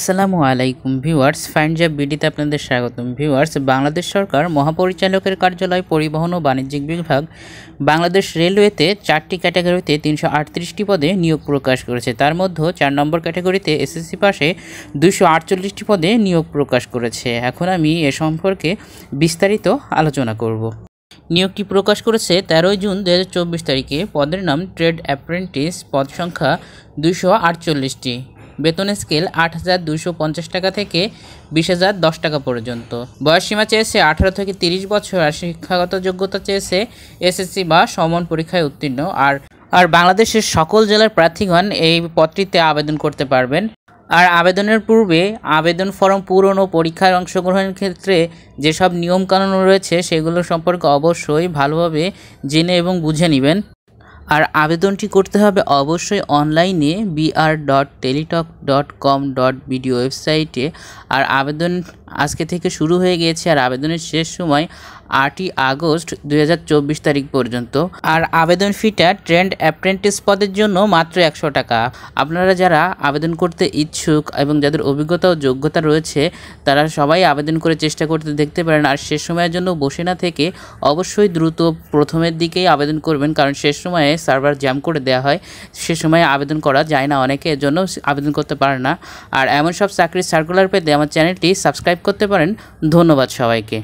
আসসালামু আলাইকুম viewers, find job বিডিতে আপনাদের স্বাগতম। ভিউয়ার্স, বাংলাদেশ সরকার মহাপরিচালকের কার্যালয় পরিবহন ও বাণিজ্যিক বিভাগ বাংলাদেশ রেলওয়েতে 4টি ক্যাটাগরিতে 338টি পদে নিয়োগ প্রকাশ করেছে। তার মধ্যে 4 নম্বর ক্যাটাগরিতে এসএসসি পাশে 248টি পদে নিয়োগ প্রকাশ করেছে। এখন আমি এ সম্পর্কে বিস্তারিত আলোচনা করব। নিয়োগটি প্রকাশ করেছে 13 জুন 2024 তারিখে। পদের নাম ট্রেড অ্যাপ্রেন্টিস, পদ সংখ্যা 248টি। বেতন স্কেল 8,250 টাকা থেকে 20,010 টাকা পর্যন্ত। বয়সসীমা চেয়েছে 18 থেকে 30 বছর আর শিক্ষাগত যোগ্যতা চেয়েছে এসএসসি বা সমান পরীক্ষায় উত্তীর্ণ। আর বাংলাদেশের সকল জেলার প্রার্থীগণ এই পদটিতে আবেদন করতে পারবেন। আর আবেদনের পূর্বে আবেদন ফর্ম পূরণ ও পরীক্ষায় অংশগ্রহণের ক্ষেত্রে যেসব নিয়মকানুন রয়েছে সেগুলো সম্পর্কে অবশ্যই ভালোভাবে জেনে এবং বুঝে নেবেন। আর আবেদনটি করতে হবে অবশ্যই অনলাইনে br.teletalk.com.bd ওয়েবসাইটে। আর আবেদন আজকে থেকে শুরু হয়ে গিয়েছে আর আবেদনের শেষ সময় 8ই আগস্ট 2024 তারিখ পর্যন্ত। আর আবেদন ফিটা ট্রেড অ্যাপ্রেন্টিস পদের জন্য মাত্র 100 টাকা। আপনারা যারা আবেদন করতে ইচ্ছুক এবং যাদের অভিজ্ঞতা ও যোগ্যতা রয়েছে তারা সবাই আবেদন করে চেষ্টা করতে দেখতে পারেন। আর শেষ সময়ের জন্য বসে না থেকে অবশ্যই দ্রুত প্রথমের দিকেই আবেদন করবেন, কারণ শেষ সময়ে সার্ভার জ্যাম করে দেওয়া হয়। সে সময়ে আবেদন করা যায় না, অনেকে এর জন্য আবেদন করতে পারে না। আর এমন সব চাকরির সার্কুলার পেতে আমার চ্যানেলটি সাবস্ক্রাইব করতে পারেন। ধন্যবাদ সবাইকে।